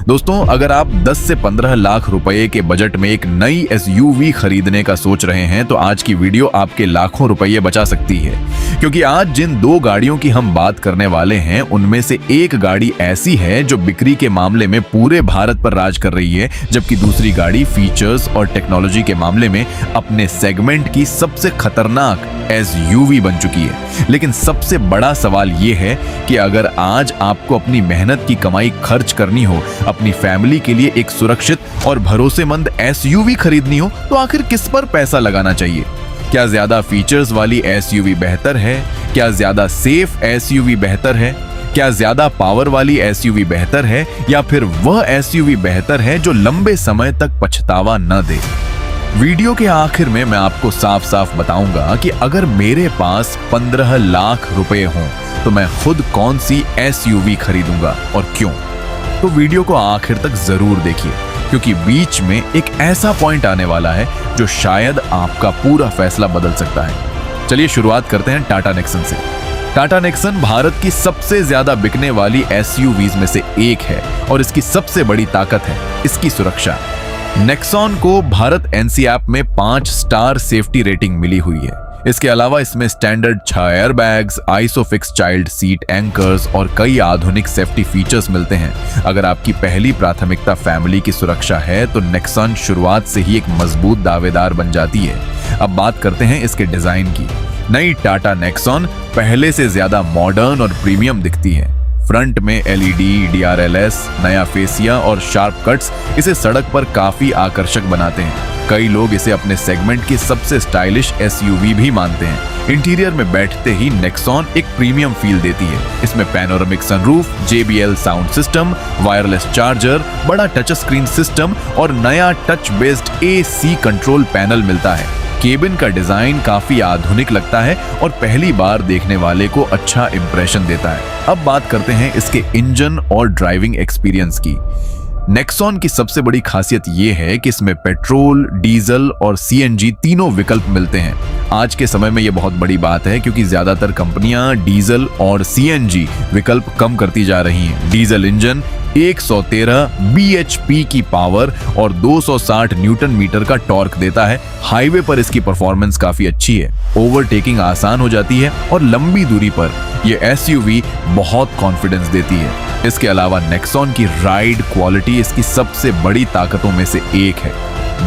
दोस्तों, अगर आप 10 से 15 लाख रुपए के बजट में एक नई एसयूवी खरीदने का सोच रहे हैं तो आज की वीडियो आपके लाखों रुपए बचा सकती है, क्योंकि आज जिन दो गाड़ियों की हम बात करने वाले हैं उनमें से एक गाड़ी ऐसी है जो बिक्री के मामले में पूरे भारत पर राज कर रही है, जबकि दूसरी गाड़ी फीचर्स और टेक्नोलॉजी के मामले में अपने सेगमेंट की सबसे खतरनाक एसयूवी बन चुकी है। लेकिन सबसे बड़ा सवाल यह है कि अगर आज आपको अपनी मेहनत की कमाई खर्च करनी हो, अपनी फैमिली के लिए एक सुरक्षित और भरोसेमंद एसयूवी खरीदनी हो, तो आखिर किस पर पैसा लगाना चाहिए? क्या ज्यादा फीचर्स वाली एसयूवी बेहतर है? क्या ज्यादा सेफ एसयूवी बेहतर है? क्या ज्यादा पावर वाली एसयूवी बेहतर है, या फिर वह एसयूवी बेहतर है जो लंबे समय तक पछतावा न दे? वीडियो के आखिर में मैं आपको साफ साफ बताऊंगा कि अगर मेरे पास 15 लाख रुपए हों तो मैं खुद कौन सी एसयूवी खरीदूंगा और क्यों। तो वीडियो को आखिर तक जरूर देखिए, क्योंकि बीच में एक ऐसा पॉइंट आने वाला है जो शायद आपका पूरा फैसला बदल सकता है। चलिए शुरुआत करते हैं टाटा नेक्सन से। टाटा नेक्सन भारत की सबसे ज्यादा बिकने वाली एसयूवीज में से एक है और इसकी सबसे बड़ी ताकत है इसकी सुरक्षा। नेक्सॉन को भारत एनसीएप में 5 स्टार सेफ्टी रेटिंग मिली हुई है। इसके अलावा इसमें standard 6 airbags, isofix child seat anchors और कई आधुनिक सेफ्टी फीचर्स मिलते हैं। अगर आपकी पहली प्राथमिकता फैमिली की सुरक्षा है तो नेक्सॉन शुरुआत से ही एक मजबूत दावेदार बन जाती है। अब बात करते हैं इसके डिजाइन की। नई टाटा नेक्सॉन पहले से ज्यादा मॉडर्न और प्रीमियम दिखती है। फ्रंट में एलईडी, डीआरएलएस, नया फेसिया और शार्प कट्स इसे सड़क पर काफी आकर्षक बनाते हैं। कई लोग इसे अपने सेगमेंट की सबसे स्टाइलिश एसयूवी भी मानते हैं। इंटीरियर में बैठते ही नेक्सॉन एक प्रीमियम फील देती है। इसमें panoramic sunroof, JBL sound system, wireless charger, बड़ा टच स्क्रीन सिस्टम और नया touch based AC control panel मिलता है। केबिन का डिजाइन काफी आधुनिक लगता है और पहली बार देखने वाले को अच्छा इंप्रेशन देता है। अब बात करते हैं इसके इंजन और ड्राइविंग एक्सपीरियंस की। नेक्सॉन की सबसे बड़ी खासियत यह है कि इसमें पेट्रोल, डीजल और CNG तीनों विकल्प मिलते हैं। आज के समय में यह बहुत बड़ी बात है, क्योंकि ज्यादातर कंपनियां डीजल और CNG विकल्प कम करती जा रही हैं। डीजल इंजन 113 bhp की पावर और 260 न्यूटन मीटर का टॉर्क देता है। हाईवे पर इसकी परफॉर्मेंस काफी अच्छी है, ओवरटेकिंग आसान हो जाती है और लंबी दूरी पर यह एसयूवी बहुत कॉन्फिडेंस देती है। इसके अलावा नेक्सॉन की राइड क्वालिटी इसकी सबसे बड़ी ताकतों में से एक है।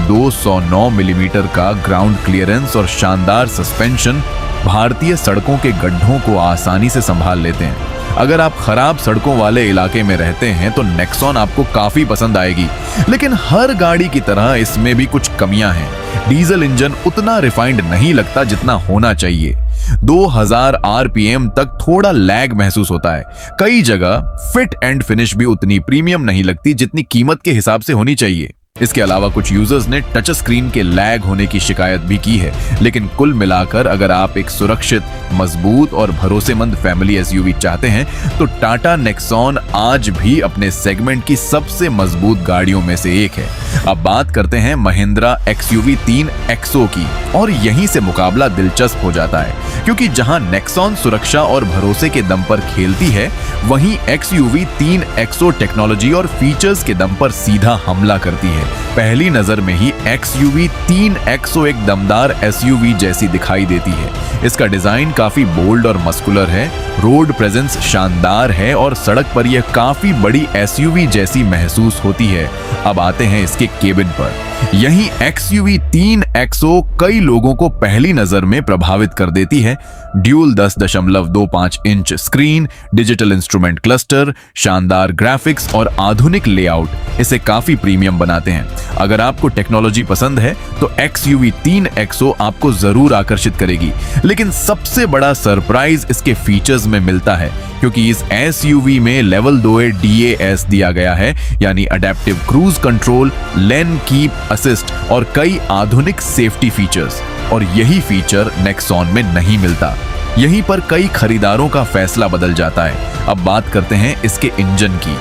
209 मिलीमीटर का ग्राउंड क्लियरेंस और शानदार सस्पेंशन भारतीय सड़कों के गड्ढों को आसानी से संभाल लेते हैं। अगर आप खराब सड़कों वाले इलाके में रहते हैं तो नेक्सॉन आपको काफी पसंद आएगी। लेकिन हर गाड़ी की तरह इसमें भी कुछ कमियां हैं। डीजल इंजन उतना रिफाइंड नहीं लगता जितना होना चाहिए। 2000 RPM तक थोड़ा लैग महसूस होता है। कई जगह फिट एंड फिनिश भी उतनी प्रीमियम नहीं लगती जितनी कीमत के हिसाब से होनी चाहिए। इसके अलावा कुछ यूजर्स ने टच स्क्रीन के लैग होने की शिकायत भी की है। लेकिन कुल मिलाकर अगर आप एक सुरक्षित, मजबूत और भरोसेमंद फैमिली एसयूवी चाहते हैं तो टाटा नेक्सॉन आज भी अपने सेगमेंट की सबसे मजबूत गाड़ियों में से एक है। अब बात करते हैं महिंद्रा XUV 3 एक्सो की, और यहीं से मुकाबला दिलचस्प हो जाता है, क्योंकि जहां नेक्सॉन सुरक्षा और भरोसे के दम पर खेलती है, वहीं XUV 3 एक्सो टेक्नोलॉजी और फीचर्स के दम पर सीधा हमला करती है। पहली नजर में ही XUV 3 एक्सो एक दमदार एसयूवी जैसी दिखाई देती है। इसका डिजाइन काफी बोल्ड और मस्कुलर है, रोड प्रेजेंस शानदार है और सड़क पर यह काफी बड़ी एसयूवी जैसी महसूस होती है। अब आते हैं इसके केबिन पर। यही XUV 3 एक्सो कई लोगों को पहली नजर में प्रभावित कर देती है। Dual 10.25 inch screen, digital instrument cluster, शानदार ग्राफिक्स और आधुनिक लेआउट इसे काफी प्रीमियम बनाते हैं। अगर आपको टेक्नोलॉजी पसंद है तो XUV 3 एक्सो आपको जरूर आकर्षित करेगी। लेकिन सबसे बड़ा सरप्राइज इसके फीचर्स में मिलता है, क्योंकि इस एसयूवी में लेवल 2 DAS दिया गया है, यानी adaptive cruise control, lane keep assist और कई आधुनिक सेफ्टी फीचर्स। और यही फीचर नेक्सॉन में नहीं मिलता। यहीं पर कई खरीदारों का फैसला बदल जाता है। अब बात करते हैं इसके इंजन की।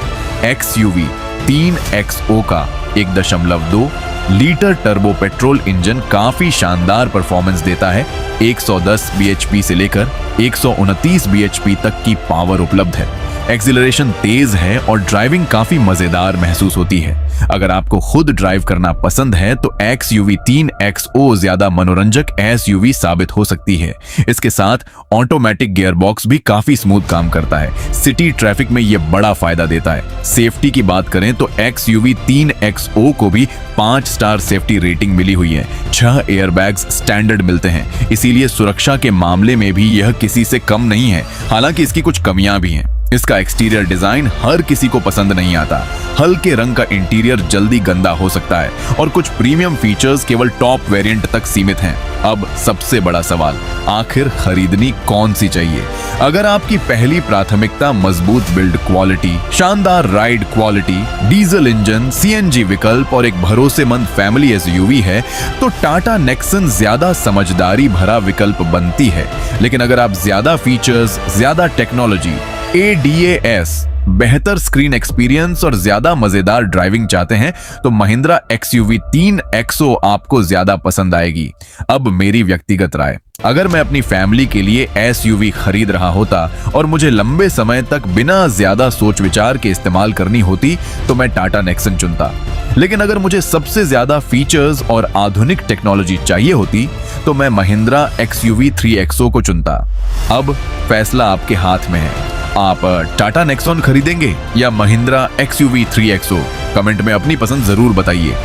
XUV 3 XO का 1.2 लीटर टर्बो पेट्रोल इंजन काफी शानदार परफॉर्मेंस देता है। 110 bhp से लेकर 129 bhp तक की पावर उपलब्ध है। एक्सीलरेशन तेज है और ड्राइविंग काफी मजेदार महसूस होती है। अगर आपको खुद ड्राइव करना पसंद है तो XUV 3XO ज्यादा मनोरंजक SUV साबित हो सकती है। इसके साथ ऑटोमेटिक गियरबॉक्स भी काफी स्मूथ काम करता है। सिटी ट्रैफिक में यह बड़ा फायदा देता है। सेफ्टी की बात करें तो XUV 3XO को भी 5 स्टार सेफ्टी रेटिंग मिली हुई है। 6 एयरबैग्स स्टैंडर्ड मिलते हैं, इसीलिए सुरक्षा के मामले में भी यह किसी से कम नहीं है। हालांकि इसकी कुछ कमियां भी हैं। इसका एक्सटीरियर डिजाइन हर किसी को पसंद नहीं आता। हल्के रंग का इंटीरियर जल्दी गंदा हो सकता है और कुछ प्रीमियम फीचर्स केवल टॉप वेरिएंट तक सीमित हैं। अब सबसे बड़ा सवाल, आखिर खरीदनी कौन सी चाहिए? अगर आपकी पहली प्राथमिकता मजबूत बिल्ड क्वालिटी, शानदार ride quality, diesel engine, CNG विकल्प और एक भरोसेमंद फैमिली SUV है तो टाटा नेक्सन ज्यादा समझदारी भरा विकल्प बनती है। लेकिन अगर आप ज्यादा फीचर्स, ज्यादा टेक्नोलॉजी, ADAS, बेहतर स्क्रीन एक्सपीरियंस और ज्यादा मजेदार ड्राइविंग चाहते हैं तो महिंद्रा XUV 3XO आपको ज्यादा पसंद आएगी। अब मेरी व्यक्तिगत राय, अगर मैं अपनी फैमिली के लिए SUV खरीद रहा होता और मुझे लंबे समय तक बिना ज्यादा सोच विचार के इस्तेमाल करनी होती तो मैं टाटा नेक्सन चुनता। लेकिन अगर मुझे सबसे ज्यादा फीचर्स और आधुनिक टेक्नोलॉजी चाहिए होती तो मैं महिंद्रा XUV 3XO को चुनता। अब फैसला आपके हाथ में है। आप टाटा नेक्सॉन खरीदेंगे या महिंद्रा XUV 3XO? कमेंट में अपनी पसंद जरूर बताइए।